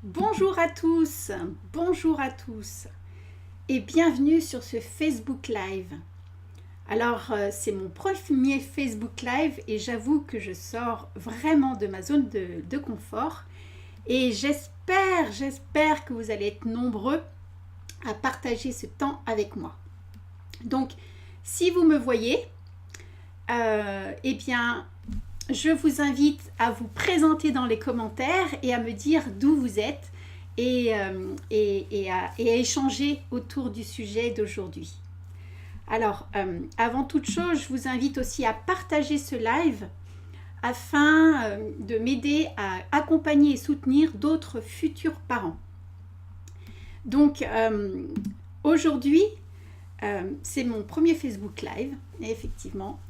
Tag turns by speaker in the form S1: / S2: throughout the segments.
S1: Bonjour à tous, bonjour à tous et bienvenue sur ce Facebook Live. Alors c'est mon premier Facebook Live et j'avoue que je sors vraiment de ma zone de confort et j'espère que vous allez être nombreux à partager ce temps avec moi. Donc si vous me voyez, eh bien je vous invite à vous présenter dans les commentaires et à me dire d'où vous êtes et à échanger autour du sujet d'aujourd'hui. Alors, avant toute chose, je vous invite aussi à partager ce live afin de m'aider à accompagner et soutenir d'autres futurs parents. Donc, aujourd'hui, c'est mon premier Facebook Live, effectivement.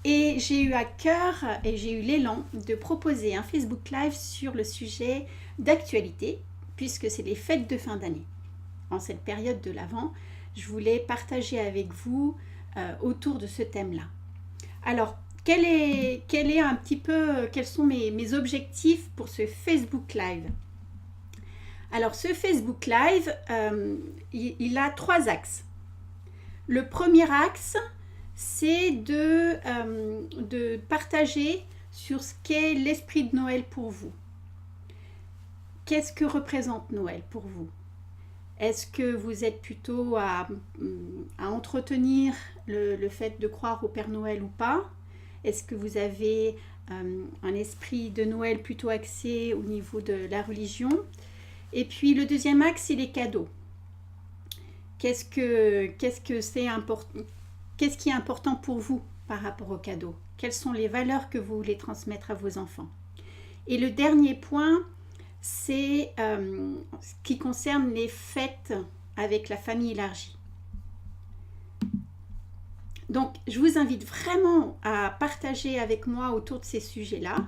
S1: Et j'ai eu à cœur et j'ai eu l'élan de proposer un Facebook Live sur le sujet d'actualité, puisque c'est les fêtes de fin d'année. En cette période de l'Avent, je voulais partager avec vous autour de ce thème-là. Alors, quels sont mes objectifs pour ce Facebook Live? Alors, ce Facebook Live, il a 3 axes. Le premier axe, c'est de partager sur ce qu'est l'esprit de Noël pour vous. Qu'est-ce que représente Noël pour vous? Est-ce que vous êtes plutôt à entretenir le fait de croire au Père Noël ou pas? Est-ce que vous avez un esprit de Noël plutôt axé au niveau de la religion? Et puis le deuxième axe, c'est les cadeaux. Qu'est-ce qui est important pour vous par rapport aux cadeaux? Quelles sont les valeurs que vous voulez transmettre à vos enfants? Et le dernier point, c'est ce qui concerne les fêtes avec la famille élargie. Donc, je vous invite vraiment à partager avec moi autour de ces sujets-là.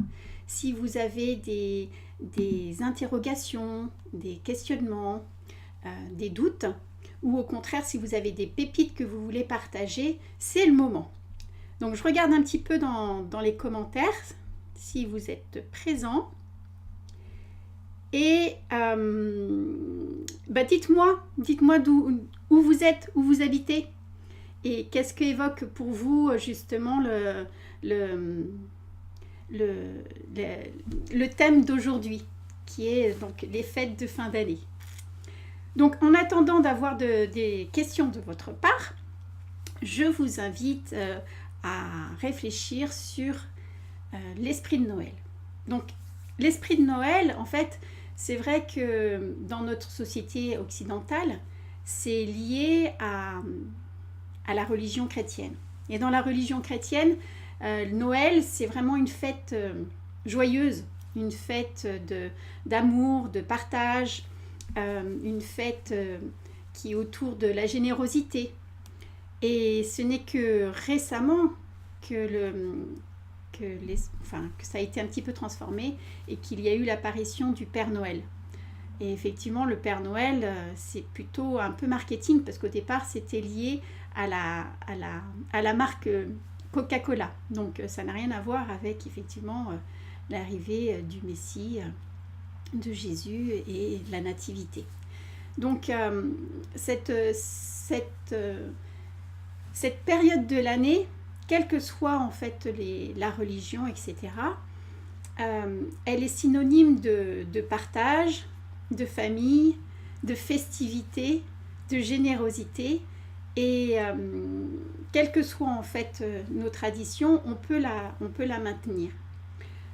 S1: Si vous avez des interrogations, des questionnements, des doutes, ou au contraire, si vous avez des pépites que vous voulez partager, c'est le moment. Donc, je regarde un petit peu dans les commentaires, si vous êtes présents. Et dites-moi où vous êtes, où vous habitez. Et qu'est-ce qu'évoque pour vous, justement, le thème d'aujourd'hui, qui est donc les fêtes de fin d'année. Donc, en attendant d'avoir des questions de votre part, je vous invite à réfléchir sur l'esprit de Noël. Donc, l'esprit de Noël, en fait, c'est vrai que dans notre société occidentale, c'est lié à la religion chrétienne. Et dans la religion chrétienne, Noël, c'est vraiment une fête joyeuse, une fête d'amour, de partage, une fête qui est autour de la générosité. Et ce n'est que récemment que ça a été un petit peu transformé et qu'il y a eu l'apparition du Père Noël. Et effectivement, le Père Noël, c'est plutôt un peu marketing parce qu'au départ, c'était lié à la marque Coca-Cola. Donc, ça n'a rien à voir avec effectivement l'arrivée du Messie, de Jésus et de la nativité. Donc, cette période de l'année, quelle que soit en fait la religion, etc., elle est synonyme de partage, de famille, de festivité, de générosité. Et quelles que soient en fait nos traditions, on peut la maintenir.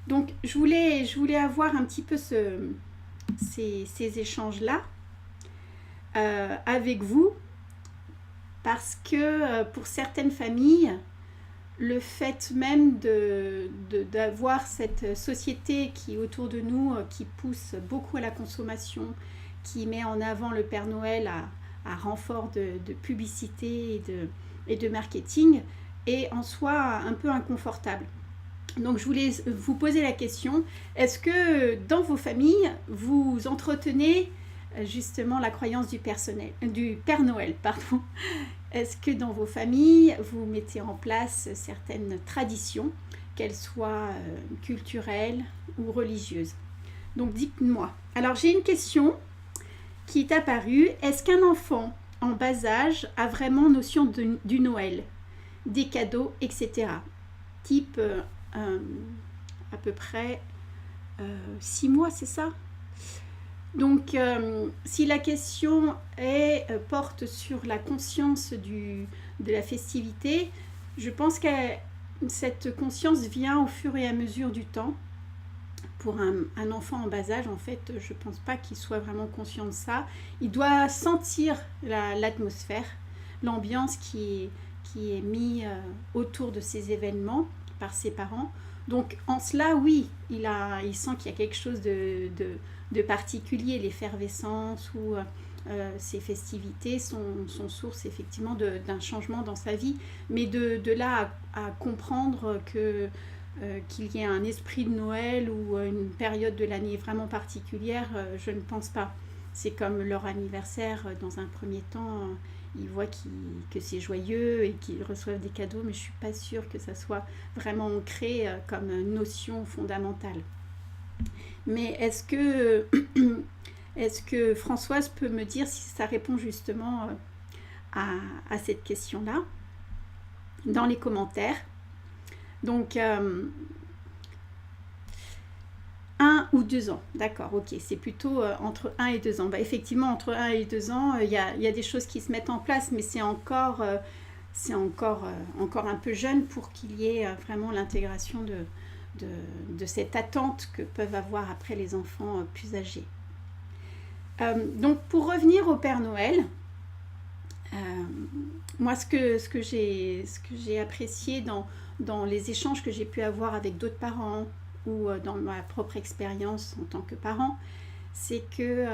S1: Donc, je voulais avoir un petit peu ces échanges-là avec vous, parce que pour certaines familles, le fait même d'avoir cette société qui est autour de nous, qui pousse beaucoup à la consommation, qui met en avant le Père Noël à renfort de publicité et de marketing, est en soi un peu inconfortable. Donc, je voulais vous poser la question, est-ce que dans vos familles, vous entretenez justement la croyance du Père Noël, pardon. Est-ce que dans vos familles, vous mettez en place certaines traditions, qu'elles soient culturelles ou religieuses? Donc dites-moi. Alors j'ai une question qui est apparue. Est-ce qu'un enfant en bas âge a vraiment notion du Noël, des cadeaux, etc. Type à peu près 6 mois, c'est ça? Donc, si la question porte sur la conscience de la festivité, je pense que cette conscience vient au fur et à mesure du temps. Pour un enfant en bas âge, en fait, je ne pense pas qu'il soit vraiment conscient de ça. Il doit sentir l'atmosphère, l'ambiance qui est mise autour de ces événements par ses parents. Donc, en cela, oui, il sent qu'il y a quelque chose de particulier, l'effervescence ou ces festivités sont source effectivement d'un changement dans sa vie, mais de là à comprendre qu'il y ait un esprit de Noël ou une période de l'année vraiment particulière, je ne pense pas. C'est comme leur anniversaire, dans un premier temps, ils voient que c'est joyeux et qu'ils reçoivent des cadeaux, mais je ne suis pas sûre que ça soit vraiment ancré comme notion fondamentale. Mais est-ce que Françoise peut me dire si ça répond justement à cette question-là dans les commentaires? Donc, 1 ou 2 ans, d'accord, ok, c'est plutôt entre 1 et 2 ans. Bah, effectivement, entre 1 et 2 ans, il y a des choses qui se mettent en place, mais c'est encore un peu jeune pour qu'il y ait vraiment l'intégration de cette attente que peuvent avoir après les enfants plus âgés. Donc, pour revenir au Père Noël, moi, ce que j'ai apprécié dans les échanges que j'ai pu avoir avec d'autres parents ou dans ma propre expérience en tant que parent, c'est que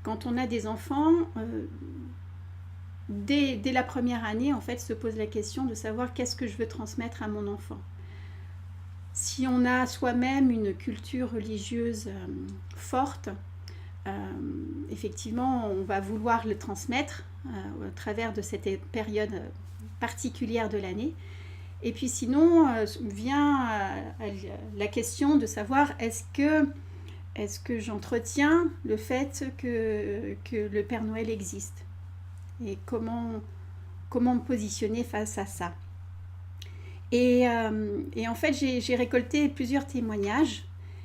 S1: quand on a des enfants, dès la première année, en fait, se pose la question de savoir qu'est-ce que je veux transmettre à mon enfant. Si on a soi-même une culture religieuse forte, effectivement, on va vouloir le transmettre au travers de cette période particulière de l'année. Et puis sinon, vient la question de savoir est-ce que j'entretiens le fait que le Père Noël existe et comment me positionner face à ça. Et en fait, j'ai récolté plusieurs témoignages,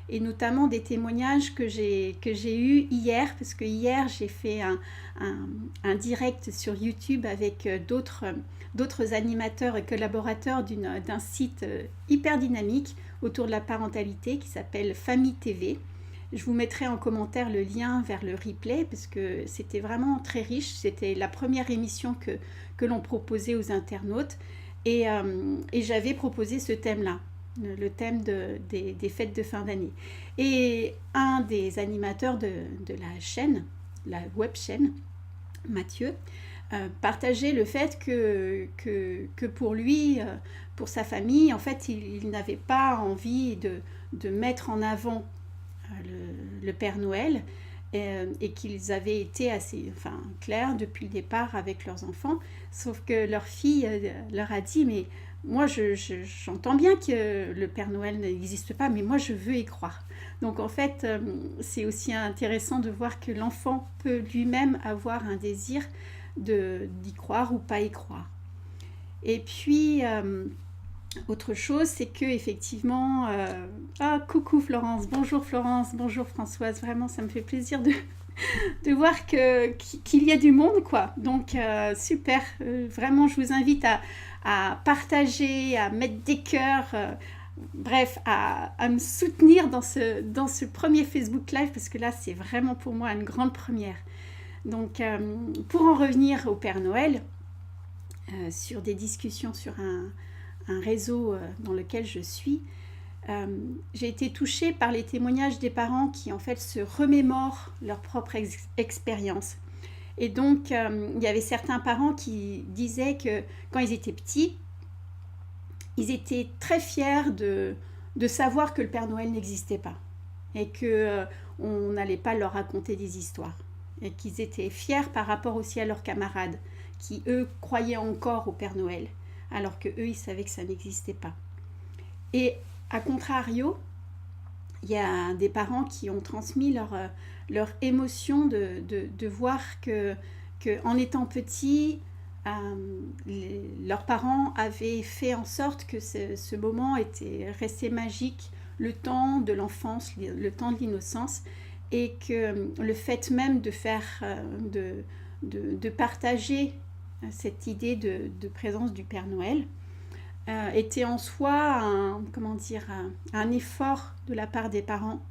S1: et notamment des témoignages que j'ai eus hier, parce que hier j'ai fait un direct sur YouTube avec d'autres animateurs et collaborateurs d'un site hyper dynamique autour de la parentalité qui s'appelle Famille TV. Je vous mettrai en commentaire le lien vers le replay parce que c'était vraiment très riche. C'était la première émission que l'on proposait aux internautes et j'avais proposé ce thème-là, le thème des fêtes de fin d'année. Et un des animateurs de la chaîne, la web chaîne, Mathieu, partageait le fait que pour lui, pour sa famille, en fait, il n'avait pas envie de mettre en avant le Père Noël et qu'ils avaient été assez clairs depuis le départ avec leurs enfants, sauf que leur fille leur a dit « mais moi j'entends bien que le Père Noël n'existe pas, mais moi je veux y croire ». Donc en fait, c'est aussi intéressant de voir que l'enfant peut lui-même avoir un désir d'y croire ou pas y croire. Et puis autre chose, c'est que effectivement, coucou Florence, bonjour Françoise, vraiment ça me fait plaisir de voir qu'il y a du monde, quoi. Donc super, vraiment je vous invite à partager, à mettre des cœurs, bref, à me soutenir dans ce premier Facebook Live, parce que là c'est vraiment pour moi une grande première. Donc pour en revenir au Père Noël, sur des discussions sur un réseau dans lequel je suis, j'ai été touchée par les témoignages des parents qui en fait se remémorent leur propre expérience. Et donc il y avait certains parents qui disaient que quand ils étaient petits, ils étaient très fiers de savoir que le Père Noël n'existait pas et qu'on n'allait pas leur raconter des histoires, et qu'ils étaient fiers par rapport aussi à leurs camarades qui eux croyaient encore au Père Noël, alors qu'eux, ils savaient que ça n'existait pas. Et à contrario, il y a des parents qui ont transmis leur émotion de voir que en étant petits, leurs parents avaient fait en sorte que ce moment était resté magique, le temps de l'enfance, le temps de l'innocence, et que le fait même de faire, de partager cette idée de présence du Père Noël était en soi un effort de la part des parents.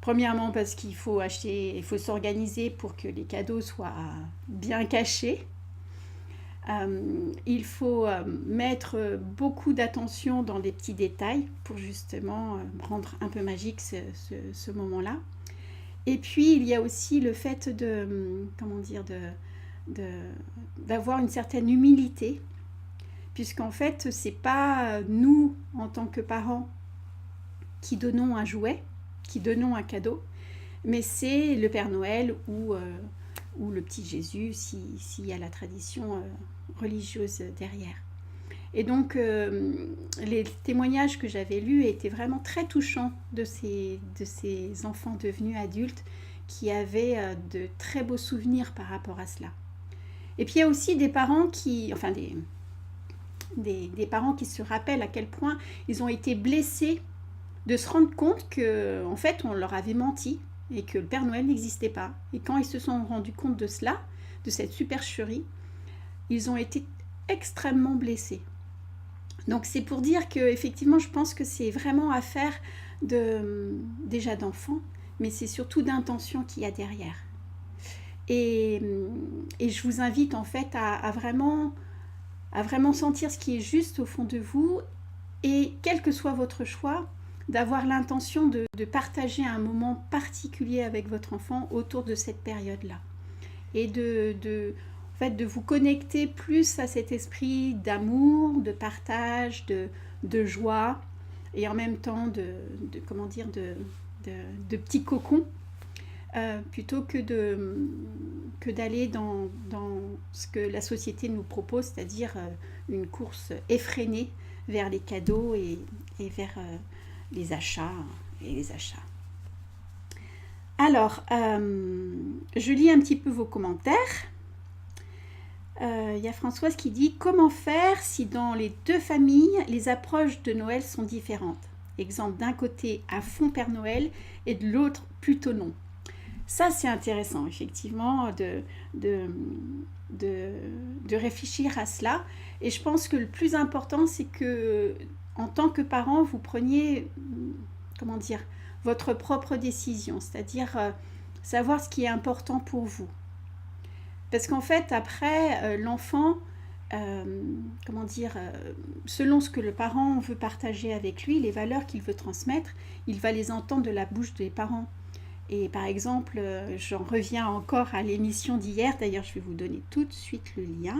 S1: Premièrement parce qu'il faut acheter, il faut s'organiser pour que les cadeaux soient bien cachés. Il faut mettre beaucoup d'attention dans les petits détails pour justement rendre un peu magique ce moment-là. Et puis il y a aussi le fait d'avoir une certaine humilité, puisqu'en fait c'est pas nous en tant que parents qui donnons un jouet, qui donnons un cadeau, mais c'est le Père Noël ou le petit Jésus s'il y a la tradition religieuse derrière. Et donc les témoignages que j'avais lus étaient vraiment très touchants de ces enfants devenus adultes qui avaient de très beaux souvenirs par rapport à cela. Et puis il y a aussi des parents des parents qui se rappellent à quel point ils ont été blessés de se rendre compte que en fait on leur avait menti et que le Père Noël n'existait pas. Et quand ils se sont rendus compte de cela, de cette supercherie, ils ont été extrêmement blessés. Donc c'est pour dire que effectivement je pense que c'est vraiment affaire déjà d'enfants, mais c'est surtout d'intention qu'il y a derrière. Et je vous invite en fait à vraiment sentir ce qui est juste au fond de vous, et quel que soit votre choix, d'avoir l'intention de partager un moment particulier avec votre enfant autour de cette période-là. Et de vous connecter plus à cet esprit d'amour, de partage, de joie, et en même temps de petits cocons, plutôt que d'aller dans ce que la société nous propose, c'est-à-dire une course effrénée vers les cadeaux et vers les achats et les achats. Alors, je lis un petit peu vos commentaires. Y a Françoise qui dit « Comment faire si dans les deux familles, les approches de Noël sont différentes ? Exemple, d'un côté à fond Père Noël et de l'autre plutôt non. » Ça, c'est intéressant, effectivement, de réfléchir à cela. Et je pense que le plus important, c'est que, en tant que parent, vous preniez, votre propre décision, c'est-à-dire savoir ce qui est important pour vous. Parce qu'en fait, après, l'enfant, selon ce que le parent veut partager avec lui, les valeurs qu'il veut transmettre, il va les entendre de la bouche des parents. Et par exemple, j'en reviens encore à l'émission d'hier. D'ailleurs, je vais vous donner tout de suite le lien.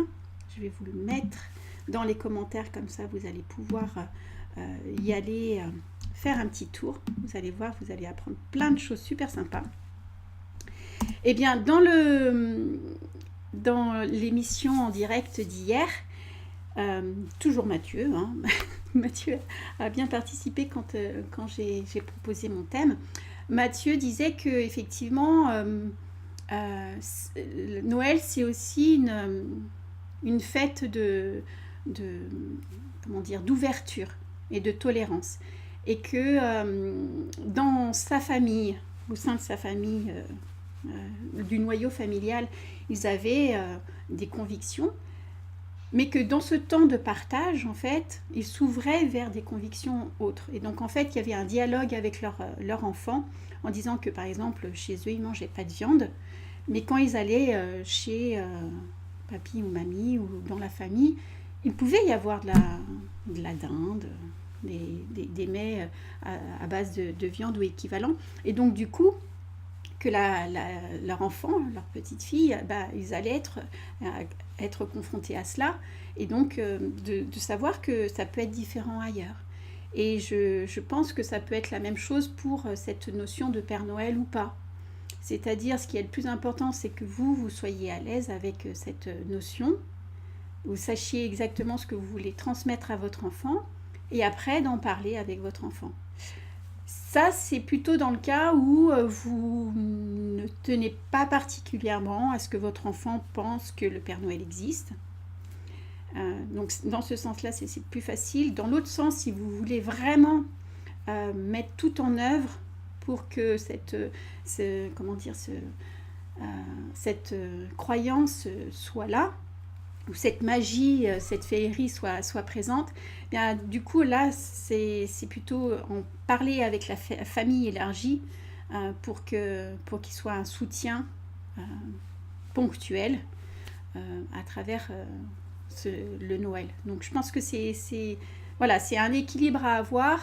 S1: Je vais vous le mettre dans les commentaires, comme ça vous allez pouvoir y aller faire un petit tour. Vous allez voir, vous allez apprendre plein de choses super sympas. Eh bien, dans l'émission en direct d'hier, toujours Mathieu, Mathieu a bien participé quand j'ai proposé mon thème. Mathieu disait que effectivement Noël c'est aussi une fête d'ouverture et de tolérance, et que dans sa famille, au sein de sa famille, du noyau familial, ils avaient des convictions, mais que dans ce temps de partage, en fait, ils s'ouvraient vers des convictions autres. Et donc, en fait, il y avait un dialogue avec leur enfant, en disant que, par exemple, chez eux, ils ne mangeaient pas de viande, mais quand ils allaient chez papy ou mamie ou dans la famille, il pouvait y avoir de la dinde, des mets à base de viande ou équivalent. Et donc, du coup, que leur enfant, leur petite fille, ils allaient être confrontés à cela, et donc de savoir que ça peut être différent ailleurs. Et je pense que ça peut être la même chose pour cette notion de Père Noël ou pas. C'est-à-dire, ce qui est le plus important, c'est que vous soyez à l'aise avec cette notion, vous sachiez exactement ce que vous voulez transmettre à votre enfant, et après d'en parler avec votre enfant. Ça, c'est plutôt dans le cas où vous ne tenez pas particulièrement à ce que votre enfant pense que le Père Noël existe. Donc dans ce sens-là, c'est plus facile. Dans l'autre sens, si vous voulez vraiment mettre tout en œuvre pour que cette croyance soit là, ou cette magie, cette féerie soit présente, bien, du coup là c'est plutôt en parler avec la famille élargie pour qu'il soit un soutien ponctuel à travers le Noël. Donc je pense que c'est un équilibre à avoir,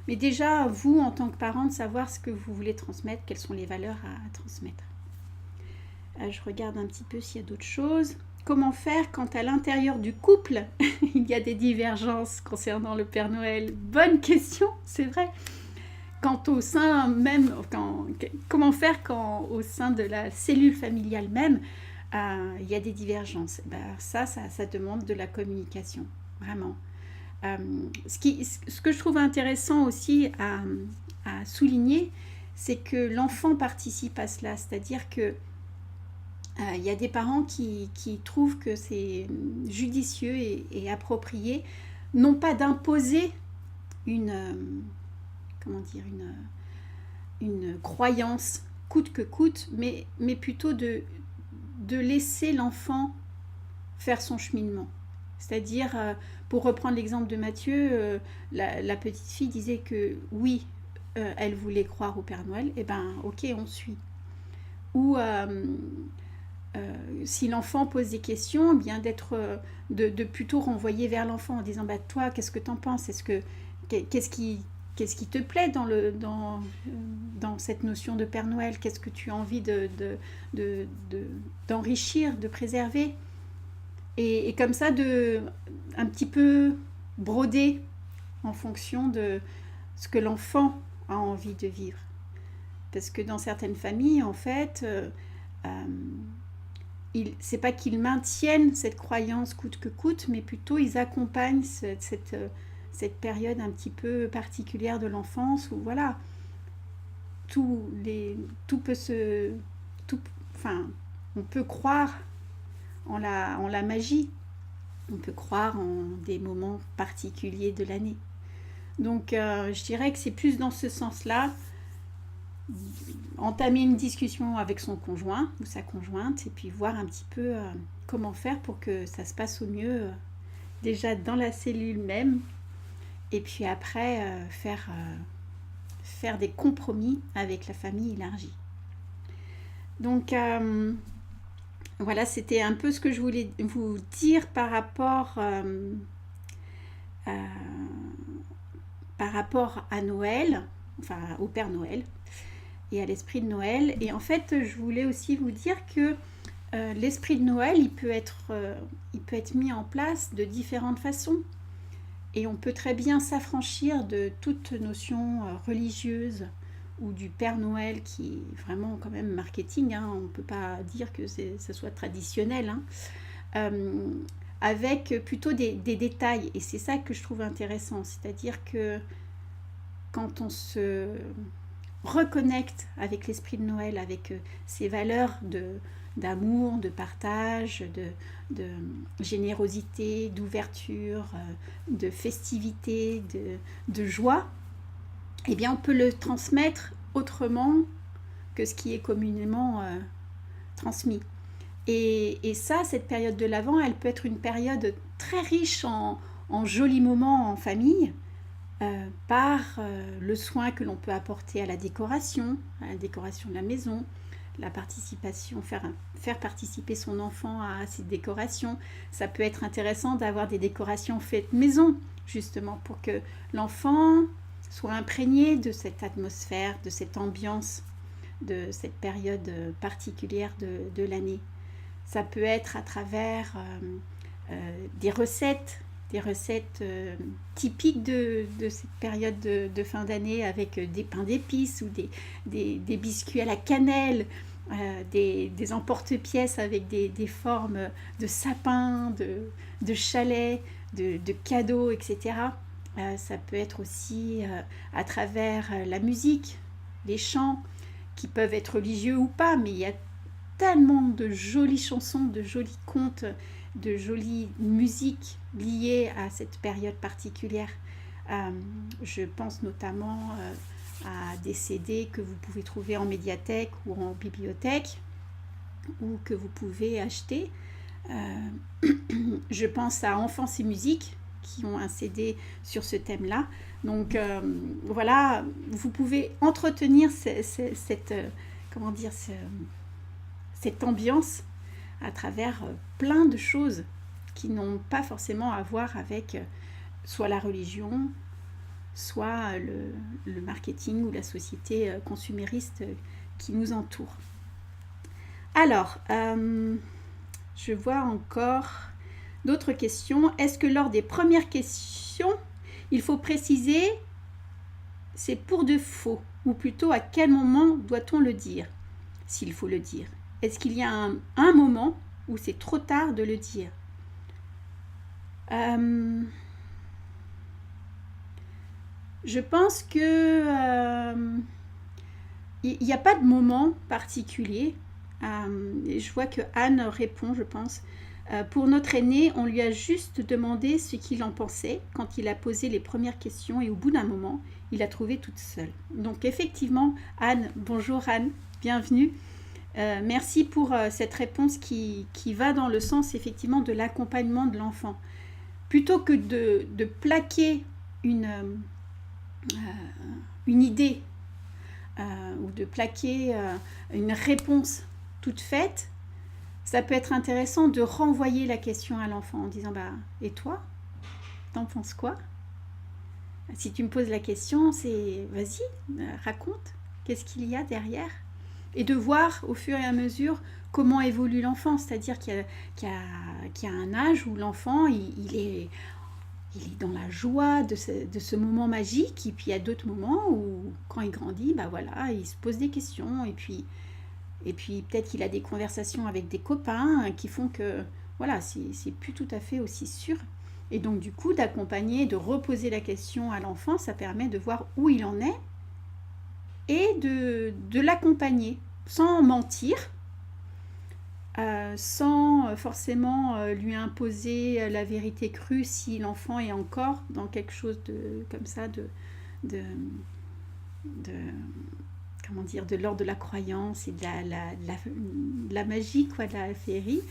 S1: mais déjà vous en tant que parent de savoir ce que vous voulez transmettre, quelles sont les valeurs à transmettre. Je regarde un petit peu s'il y a d'autres choses. Comment faire quand à l'intérieur du couple, il y a des divergences concernant le Père Noël? Bonne question, c'est vrai. Comment faire quand au sein de la cellule familiale même, il y a des divergences? Ça demande de la communication, vraiment. Ce que je trouve intéressant aussi à souligner, c'est que l'enfant participe à cela, c'est-à-dire que il y a des parents qui trouvent que c'est judicieux et approprié, non pas d'imposer une croyance coûte que coûte, mais plutôt de laisser l'enfant faire son cheminement. C'est-à-dire, pour reprendre l'exemple de Mathieu, la petite fille disait que oui, elle voulait croire au Père Noël, et ben ok, on suit. Ou si l'enfant pose des questions, bien de plutôt renvoyer vers l'enfant en disant toi, qu'est-ce que t'en penses? Qu'est-ce qui te plaît dans cette notion de Père Noël? Qu'est-ce que tu as envie d'enrichir, de préserver? Et comme ça, un petit peu broder en fonction de ce que l'enfant a envie de vivre. Parce que dans certaines familles, en fait, c'est pas qu'ils maintiennent cette croyance coûte que coûte, mais plutôt ils accompagnent cette période un petit peu particulière de l'enfance où voilà, on peut croire en la magie, on peut croire en des moments particuliers de l'année. Donc je dirais que c'est plus dans ce sens-là, entamer une discussion avec son conjoint ou sa conjointe et puis voir un petit peu comment faire pour que ça se passe au mieux déjà dans la cellule même et puis après faire des compromis avec la famille élargie. Donc voilà, c'était un peu ce que je voulais vous dire par rapport à Noël, enfin au Père Noël et à l'esprit de Noël. Et en fait, je voulais aussi vous dire que l'esprit de Noël, il peut être mis en place de différentes façons. Et on peut très bien s'affranchir de toute notion religieuse ou du Père Noël qui est vraiment quand même marketing. On ne peut pas dire que ça soit traditionnel. Avec plutôt des détails. Et c'est ça que je trouve intéressant. C'est-à-dire que quand on se reconnecte avec l'esprit de Noël, avec ses valeurs d'amour, de partage, de générosité, d'ouverture, de festivité, de joie, eh bien on peut le transmettre autrement que ce qui est communément transmis. Et ça, cette période de l'Avent, elle peut être une période très riche en jolis moments en famille, par le soin que l'on peut apporter à la décoration de la maison, la participation, faire participer son enfant à ces décorations. Ça peut être intéressant d'avoir des décorations faites maison, justement, pour que l'enfant soit imprégné de cette atmosphère, de cette ambiance, de cette période particulière de l'année. Ça peut être à travers des recettes typiques de cette période de fin d'année avec des pains d'épices ou des biscuits à la cannelle, des emporte-pièces avec des formes de sapins, de chalets, de cadeaux, etc. Ça peut être aussi à travers la musique, les chants, qui peuvent être religieux ou pas, mais il y a tellement de jolies chansons, de jolis contes, de jolies musiques liées à cette période particulière. Je pense notamment à des CD que vous pouvez trouver en médiathèque ou en bibliothèque, ou que vous pouvez acheter. Je pense à Enfance et musique, qui ont un CD sur ce thème-là. Donc voilà, vous pouvez entretenir cette, comment dire, cette ambiance à travers plein de choses qui n'ont pas forcément à voir avec soit la religion, soit le marketing ou la société consumériste qui nous entoure. Alors, je vois encore d'autres questions. Est-ce que lors des premières questions, il faut préciser c'est pour de faux, ou plutôt à quel moment doit-on le dire, s'il faut le dire? Est-ce qu'il y a un moment où c'est trop tard de le dire? Je pense que il n'y a pas de moment particulier. Je vois que Anne répond, je pense. Pour notre aîné, on lui a juste demandé ce qu'il en pensait quand il a posé les premières questions et au bout d'un moment, il a trouvé toute seule. Donc effectivement, Anne, bonjour Anne, bienvenue. Merci pour cette réponse qui va dans le sens effectivement de l'accompagnement de l'enfant. Plutôt que de plaquer une idée ou de plaquer une réponse toute faite, ça peut être intéressant de renvoyer la question à l'enfant en disant « Et toi, t'en penses quoi ?» Si tu me poses la question, c'est « Vas-y, raconte, qu'est-ce qu'il y a derrière ?» Et de voir au fur et à mesure comment évolue l'enfant, c'est-à-dire qu'il y a un âge où l'enfant, il est dans la joie de ce moment magique, et puis il y a d'autres moments où, quand il grandit, voilà, il se pose des questions, et puis peut-être qu'il a des conversations avec des copains qui font que, voilà, c'est plus tout à fait aussi sûr. Et donc, du coup, d'accompagner, de reposer la question à l'enfant, ça permet de voir où il en est et de l'accompagner sans mentir, sans forcément lui imposer la vérité crue si l'enfant est encore dans quelque chose comme ça, comment dire, de l'ordre de la croyance et de la magie, quoi, de la féerie,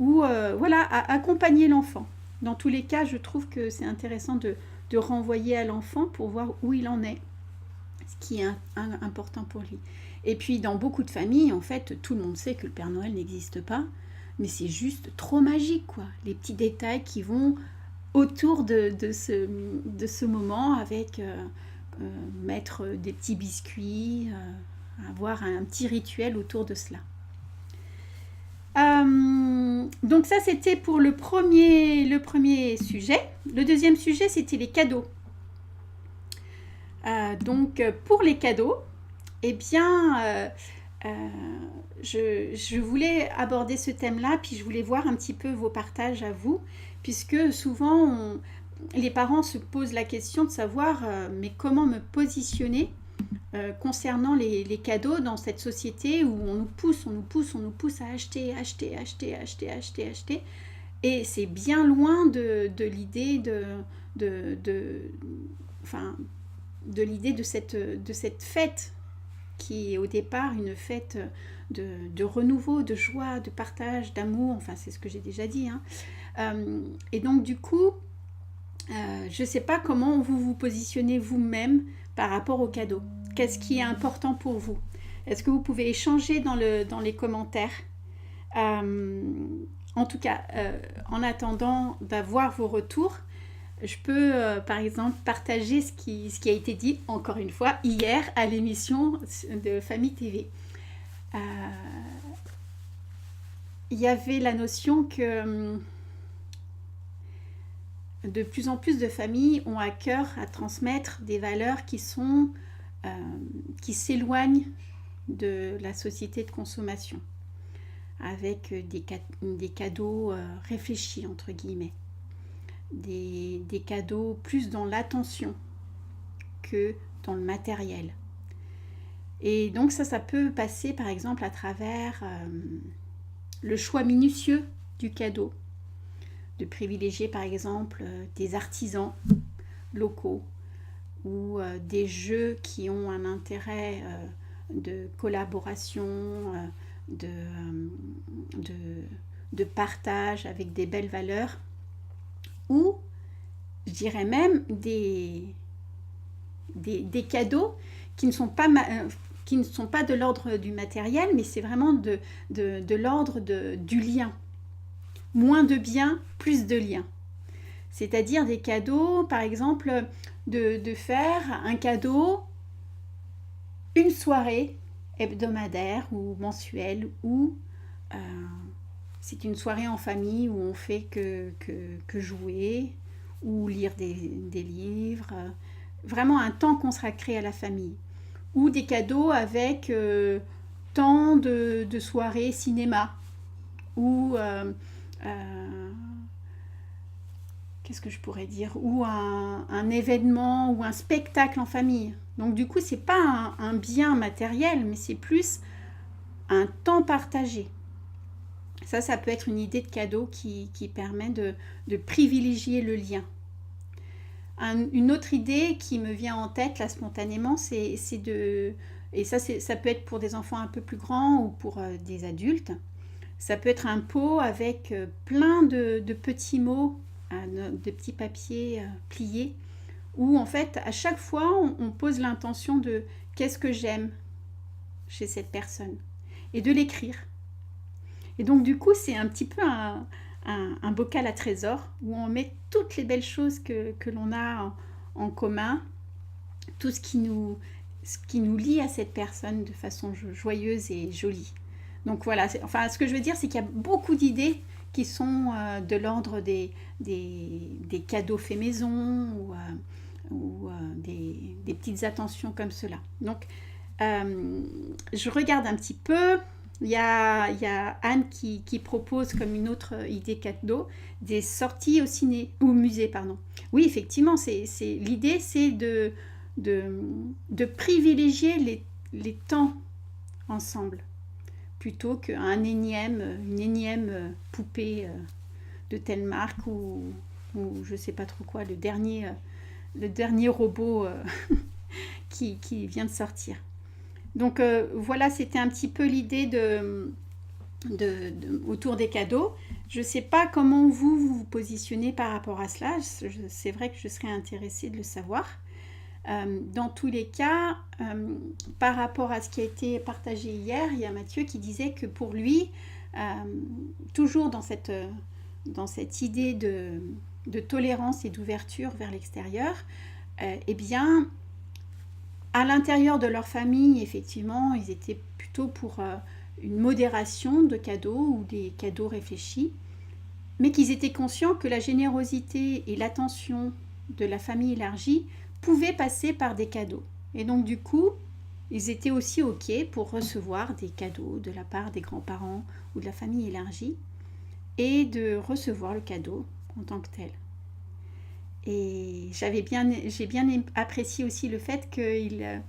S1: ou voilà, accompagner l'enfant. Dans tous les cas, je trouve que c'est intéressant de renvoyer à l'enfant pour voir où il en est, ce qui est important pour lui. Et puis, dans beaucoup de familles, en fait, tout le monde sait que le Père Noël n'existe pas, mais c'est juste trop magique, quoi. Les petits détails qui vont autour de ce moment avec mettre des petits biscuits, avoir un petit rituel autour de cela. Donc ça, c'était pour le premier sujet. Le deuxième sujet, c'était les cadeaux. Donc, pour les cadeaux, eh bien, je voulais aborder ce thème-là, puis je voulais voir un petit peu vos partages à vous, puisque souvent, les parents se posent la question de savoir mais comment me positionner concernant les cadeaux dans cette société où on nous pousse à acheter. Et c'est bien loin de l'idée l'idée de cette fête qui est au départ une fête de renouveau, de joie, de partage, d'amour, enfin c'est ce que j'ai déjà dit. Et donc du coup, je ne sais pas comment vous vous positionnez vous-même par rapport aux cadeaux. Qu'est-ce qui est important pour vous? Est-ce que vous pouvez échanger dans les commentaires? En tout cas, en attendant d'avoir vos retours, je peux par exemple partager ce qui a été dit, encore une fois, hier à l'émission de Famille TV. Il y avait la notion que de plus en plus de familles ont à cœur à transmettre des valeurs qui s'éloignent de la société de consommation, avec des cadeaux réfléchis, entre guillemets. des cadeaux plus dans l'attention que dans le matériel. Et donc ça peut passer par exemple à travers le choix minutieux du cadeau, de privilégier par exemple des artisans locaux ou des jeux qui ont un intérêt de collaboration, de partage avec des belles valeurs, ou je dirais même des cadeaux qui ne sont pas de l'ordre du matériel, mais c'est vraiment de l'ordre du lien. Moins de biens, plus de liens. C'est-à-dire des cadeaux, par exemple, de faire un cadeau, une soirée hebdomadaire ou mensuelle, ou c'est une soirée en famille où on fait que jouer, ou lire des livres, vraiment un temps consacré à la famille. Ou des cadeaux avec tant de soirées cinéma, ou qu'est-ce que je pourrais dire, ou un événement ou un spectacle en famille. Donc du coup, c'est pas un bien matériel, mais c'est plus un temps partagé. Ça peut être une idée de cadeau qui permet de privilégier le lien. Une autre idée qui me vient en tête là spontanément, c'est et ça peut être pour des enfants un peu plus grands ou pour des adultes. Ça peut être un pot avec plein de petits mots, de petits papiers pliés, où en fait à chaque fois on pose l'intention de qu'est-ce que j'aime chez cette personne et de l'écrire. Et donc du coup c'est un petit peu un bocal à trésor où on met toutes les belles choses que l'on a en commun, tout ce qui nous lie à cette personne de façon joyeuse et jolie. Donc voilà, ce que je veux dire, c'est qu'il y a beaucoup d'idées qui sont de l'ordre des cadeaux faits maison ou des petites attentions comme cela. Donc je regarde un petit peu. Il y a Anne qui propose comme une autre idée cadeau des sorties au ciné ou au musée, pardon. Oui, effectivement, l'idée, c'est de privilégier les temps ensemble plutôt qu'une énième poupée de telle marque ou je ne sais pas trop quoi, le dernier robot qui vient de sortir. Donc voilà, c'était un petit peu l'idée autour des cadeaux. Je ne sais pas comment vous positionnez par rapport à cela. C'est vrai que je serais intéressée de le savoir. Dans tous les cas, par rapport à ce qui a été partagé hier, il y a Mathieu qui disait que pour lui, toujours dans cette idée de tolérance et d'ouverture vers l'extérieur, eh bien, à l'intérieur de leur famille, effectivement, ils étaient plutôt pour une modération de cadeaux ou des cadeaux réfléchis, mais qu'ils étaient conscients que la générosité et l'attention de la famille élargie pouvaient passer par des cadeaux. Et donc, du coup, ils étaient aussi OK pour recevoir des cadeaux de la part des grands-parents ou de la famille élargie et de recevoir le cadeau en tant que tel. Et j'ai bien apprécié aussi le fait qu'il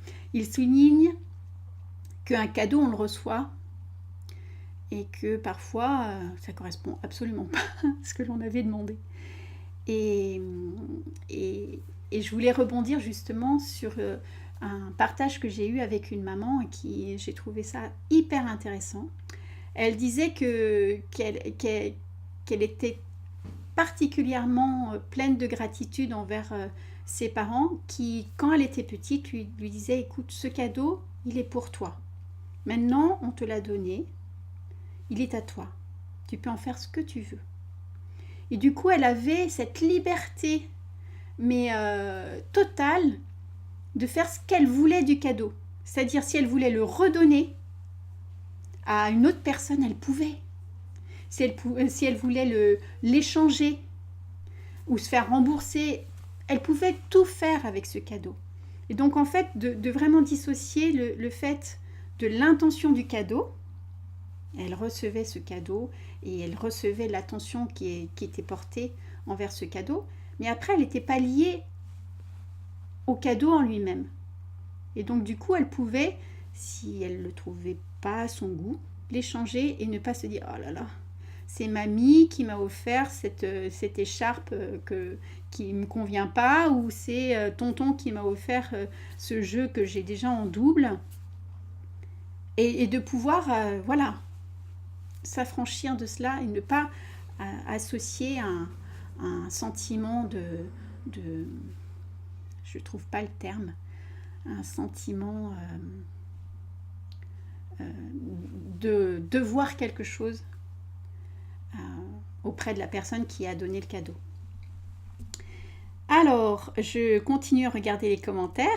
S1: souligne qu'un cadeau, on le reçoit et que parfois, ça ne correspond absolument pas à ce que l'on avait demandé. Et je voulais rebondir justement sur un partage que j'ai eu avec une maman et j'ai trouvé ça hyper intéressant. Elle disait qu'elle était particulièrement pleine de gratitude envers ses parents qui, quand elle était petite, lui disaient « Écoute, ce cadeau, il est pour toi. Maintenant, on te l'a donné. Il est à toi. Tu peux en faire ce que tu veux. » Et du coup, elle avait cette liberté, mais totale, de faire ce qu'elle voulait du cadeau. C'est-à-dire, si elle voulait le redonner à une autre personne, elle pouvait. Si elle voulait l'échanger ou se faire rembourser, elle pouvait tout faire avec ce cadeau. Et donc, en fait, de vraiment dissocier le fait de l'intention du cadeau. Elle recevait ce cadeau et elle recevait l'attention qui était portée envers ce cadeau, mais après, elle n'était pas liée au cadeau en lui-même. Et donc, du coup, elle pouvait, si elle ne le trouvait pas à son goût, l'échanger et ne pas se dire « Oh là là, c'est mamie qui m'a offert cette écharpe qui ne me convient pas » ou « c'est tonton qui m'a offert ce jeu que j'ai déjà en double ». Et de pouvoir, voilà, s'affranchir de cela et ne pas associer un sentiment de je ne trouve pas le terme, un sentiment de devoir quelque chose auprès de la personne qui a donné le cadeau. Alors, je continue à regarder les commentaires.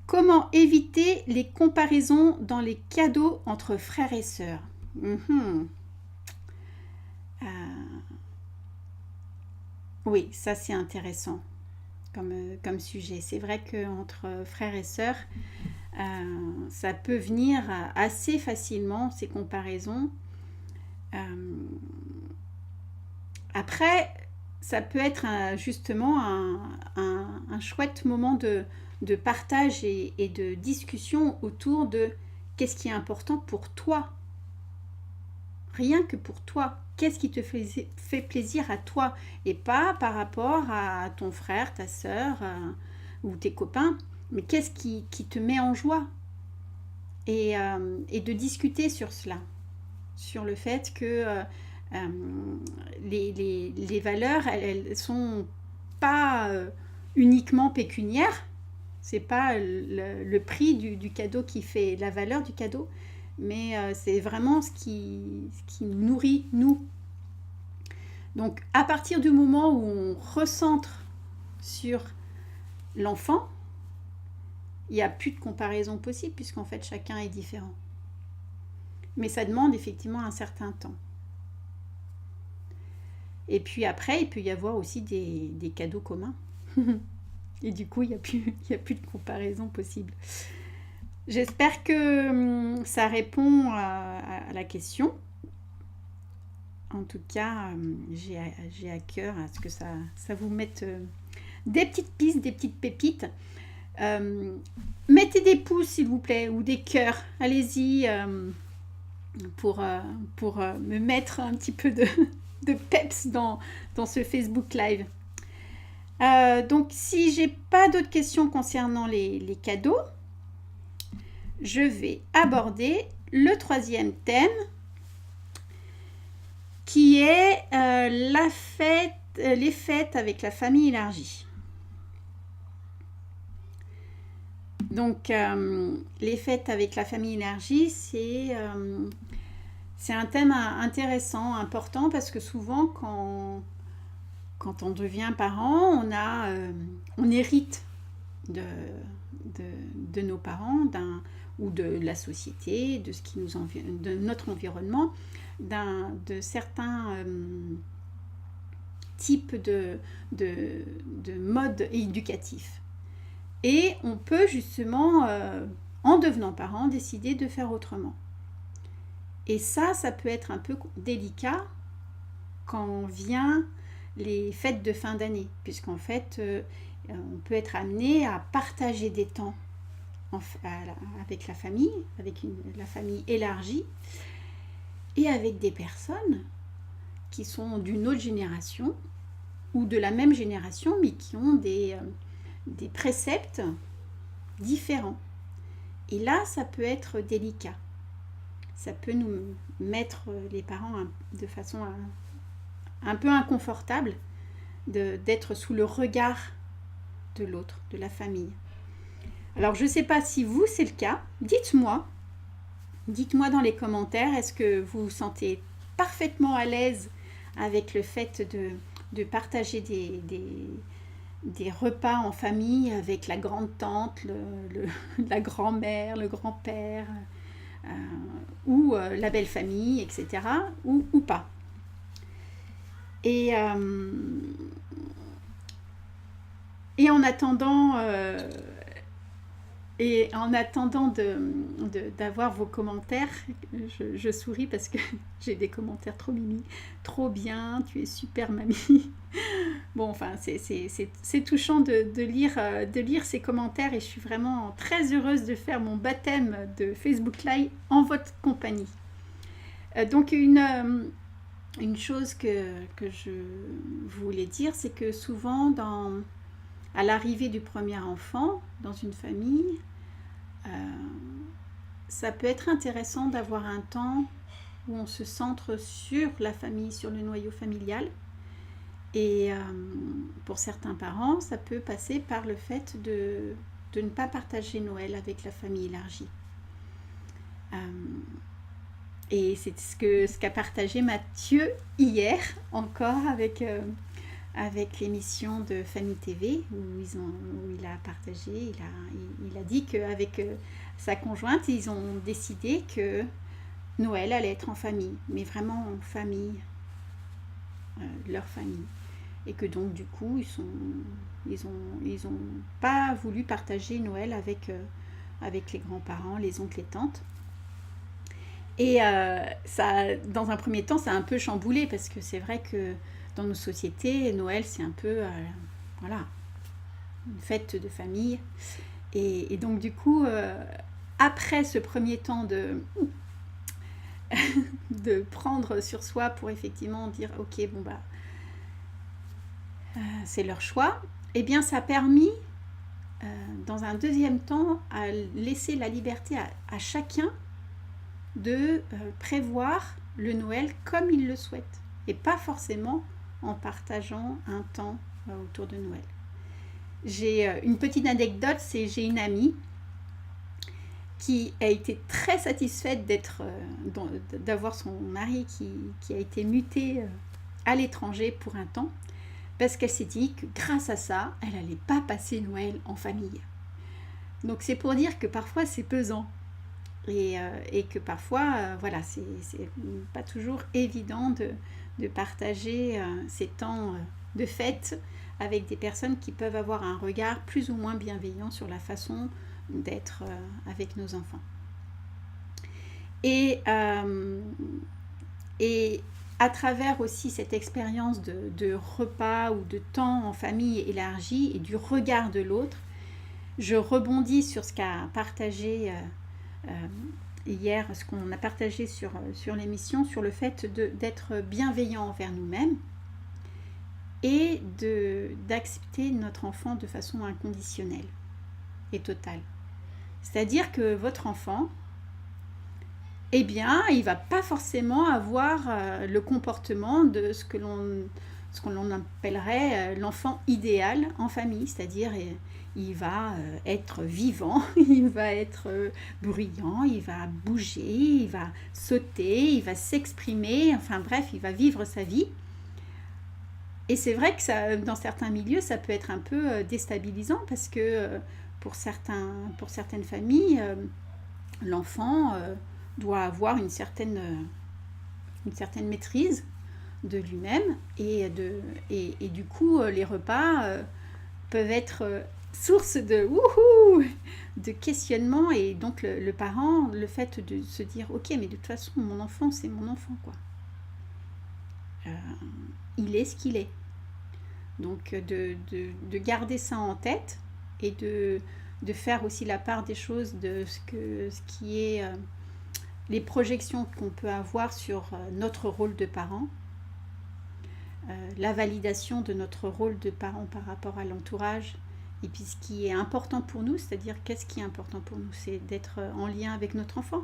S1: Comment éviter les comparaisons dans les cadeaux entre frères et sœurs? Oui, ça c'est intéressant comme sujet. C'est vrai qu'entre frères et sœurs, ça peut venir assez facilement, ces comparaisons. Après, ça peut être justement un chouette moment de partage et de discussion autour de qu'est-ce qui est important pour toi. Rien que pour toi. Qu'est-ce qui te fait plaisir à toi et pas par rapport à ton frère, ta sœur ou tes copains, mais qu'est-ce qui te met en joie et de discuter sur cela, sur le fait que les valeurs, elles sont pas uniquement pécuniaires, c'est pas le prix du cadeau qui fait la valeur du cadeau, mais c'est vraiment ce qui nous nourrit, nous. Donc, à partir du moment où on recentre sur l'enfant, il n'y a plus de comparaison possible, puisqu'en fait, chacun est différent. Mais ça demande effectivement un certain temps. Et puis après, il peut y avoir aussi des cadeaux communs. Et du coup, il n'y a plus de comparaison possible. J'espère que ça répond à la question. En tout cas, j'ai à cœur à ce que ça vous mette des petites pistes, des petites pépites. Mettez des pouces, s'il vous plaît, ou des cœurs. Allez-y pour me mettre un petit peu de peps dans ce Facebook Live. Donc, si j'ai pas d'autres questions concernant les cadeaux, je vais aborder le troisième thème qui est les fêtes avec la famille élargie. Donc, les fêtes avec la famille élargie, c'est un thème intéressant, important, parce que souvent, quand on devient parent, on hérite de nos parents, ou de la société, de ce qui de notre environnement, de certains types de modes éducatifs. Et on peut justement, en devenant parent, décider de faire autrement. Et ça peut être un peu délicat quand vient les fêtes de fin d'année, puisqu'en fait, on peut être amené à partager des temps avec la famille, la famille élargie, et avec des personnes qui sont d'une autre génération ou de la même génération, mais qui ont des préceptes différents. Et là, ça peut être délicat. Ça peut nous mettre les parents de façon un peu inconfortable d'être sous le regard de l'autre, de la famille. Alors, je ne sais pas si vous, c'est le cas. Dites-moi dans les commentaires, est-ce que vous vous sentez parfaitement à l'aise avec le fait de partager des repas en famille avec la grande-tante, la grand-mère, le grand-père, ou la belle-famille, etc., ou pas. Et en attendant Et en attendant d'avoir vos commentaires, je souris parce que j'ai des commentaires trop mimi, trop bien, tu es super mamie. Bon, enfin, c'est touchant de lire ces commentaires et je suis vraiment très heureuse de faire mon baptême de Facebook Live en votre compagnie. Donc, une chose que je voulais dire, c'est que souvent, à l'arrivée du premier enfant dans une famille, ça peut être intéressant d'avoir un temps où on se centre sur la famille, sur le noyau familial. Et pour certains parents, ça peut passer par le fait de ne pas partager Noël avec la famille élargie. Et c'est ce qu'a partagé Mathieu hier encore avec l'émission de Famille TV où il a partagé, il a dit qu'avec sa conjointe, ils ont décidé que Noël allait être en famille, mais vraiment en famille, leur famille. Et que donc du coup, ils ont pas voulu partager Noël avec les grands-parents, les oncles et tantes. Et ça, dans un premier temps, ça a un peu chamboulé parce que c'est vrai que dans nos sociétés, Noël, c'est un peu voilà, une fête de famille. Et donc, du coup, après ce premier temps de prendre sur soi pour effectivement dire « Ok, bon, bah, c'est leur choix », eh bien, ça a permis, dans un deuxième temps, à laisser la liberté à chacun de prévoir le Noël comme il le souhaite et pas forcément en partageant un temps autour de Noël. J'ai une petite anecdote, c'est j'ai une amie qui a été très satisfaite d'avoir son mari qui a été muté à l'étranger pour un temps parce qu'elle s'est dit que grâce à ça, elle n'allait pas passer Noël en famille. Donc c'est pour dire que parfois c'est pesant. Et que parfois, voilà, c'est pas toujours évident de partager ces temps de fête avec des personnes qui peuvent avoir un regard plus ou moins bienveillant sur la façon d'être avec nos enfants. Et à travers aussi cette expérience de repas ou de temps en famille élargie et du regard de l'autre, je rebondis sur ce qu'a partagé hier, ce qu'on a partagé sur l'émission, sur le fait d'être bienveillant envers nous-mêmes et d'accepter notre enfant de façon inconditionnelle et totale. C'est-à-dire que votre enfant, eh bien, il ne va pas forcément avoir le comportement de ce que l'on appellerait l'enfant idéal en famille, c'est-à-dire il va être vivant, il va être bruyant, il va bouger, il va sauter, il va s'exprimer, enfin bref, il va vivre sa vie. Et c'est vrai que ça, dans certains milieux, ça peut être un peu déstabilisant parce que pour certaines familles, l'enfant doit avoir une certaine maîtrise de lui-même et du coup, les repas peuvent être source de questionnement et donc le parent, le fait de se dire ok, mais de toute façon mon enfant c'est mon enfant quoi, il est ce qu'il est, donc de garder ça en tête et de faire aussi la part des choses de ce qui est les projections qu'on peut avoir sur notre rôle de parent, la validation de notre rôle de parent par rapport à l'entourage. Et puis ce qui est important pour nous, c'est-à-dire qu'est-ce qui est important pour nous, c'est d'être en lien avec notre enfant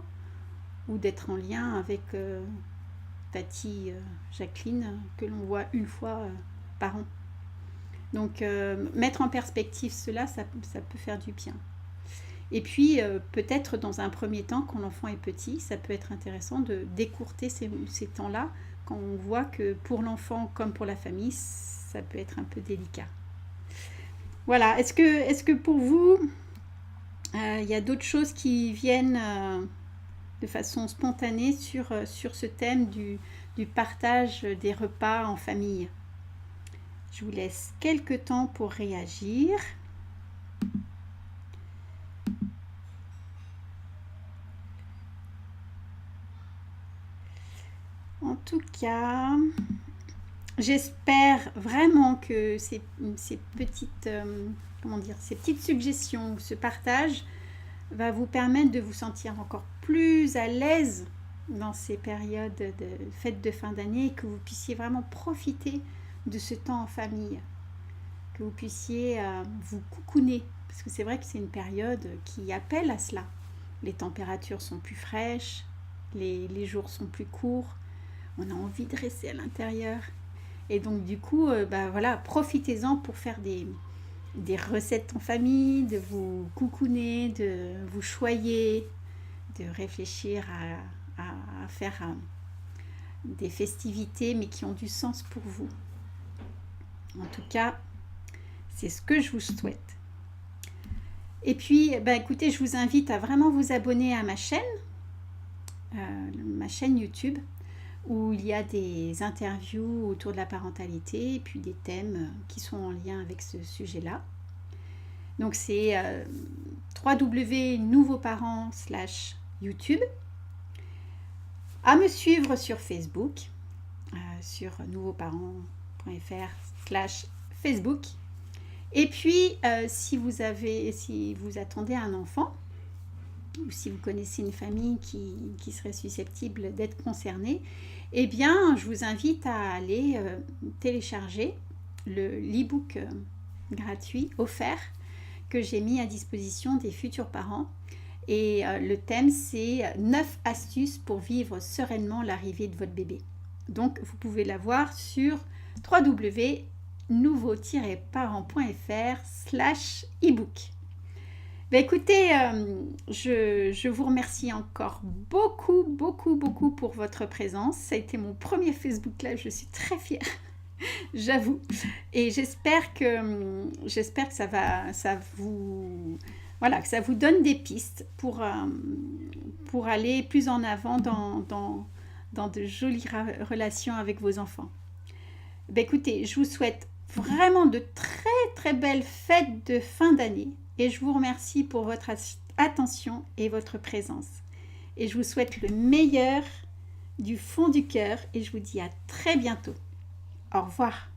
S1: ou d'être en lien avec Tati Jacqueline que l'on voit une fois par an. Donc mettre en perspective cela, ça peut faire du bien. Et puis peut-être dans un premier temps, quand l'enfant est petit, ça peut être intéressant de décourter ces temps-là quand on voit que pour l'enfant comme pour la famille, ça peut être un peu délicat. Voilà, est-ce que pour vous, il y a d'autres choses qui viennent de façon spontanée sur ce thème du partage des repas en famille? Je vous laisse quelques temps pour réagir. En tout cas, j'espère vraiment que ces petites, ces petites suggestions, ce partage va vous permettre de vous sentir encore plus à l'aise dans ces périodes de fêtes de fin d'année et que vous puissiez vraiment profiter de ce temps en famille, que vous puissiez vous coucouner, parce que c'est vrai que c'est une période qui appelle à cela. Les températures sont plus fraîches, les jours sont plus courts, on a envie de rester à l'intérieur. Et donc du coup, voilà, profitez-en pour faire des recettes en famille, de vous coucouner, de vous choyer, de réfléchir à faire des festivités, mais qui ont du sens pour vous. En tout cas, c'est ce que je vous souhaite. Et puis, écoutez, je vous invite à vraiment vous abonner à ma chaîne YouTube, où il y a des interviews autour de la parentalité et puis des thèmes qui sont en lien avec ce sujet-là. Donc c'est www.nouveauparents/YouTube. À me suivre sur Facebook, sur nouveauparents.fr/Facebook. Et puis, si vous attendez un enfant, ou si vous connaissez une famille qui serait susceptible d'être concernée, eh bien, je vous invite à aller télécharger l'e-book gratuit, offert, que j'ai mis à disposition des futurs parents. Et le thème, c'est 9 astuces pour vivre sereinement l'arrivée de votre bébé. Donc, vous pouvez l'avoir sur www.nouveau-parents.fr/ebook. Écoutez, je vous remercie encore beaucoup pour votre présence. Ça a été mon premier Facebook Live, je suis très fière, j'avoue. Et j'espère que ça vous donne des pistes pour aller plus en avant dans de jolies relations avec vos enfants. Écoutez, je vous souhaite vraiment de très belles fêtes de fin d'année. Et je vous remercie pour votre attention et votre présence. Et je vous souhaite le meilleur du fond du cœur et je vous dis à très bientôt. Au revoir.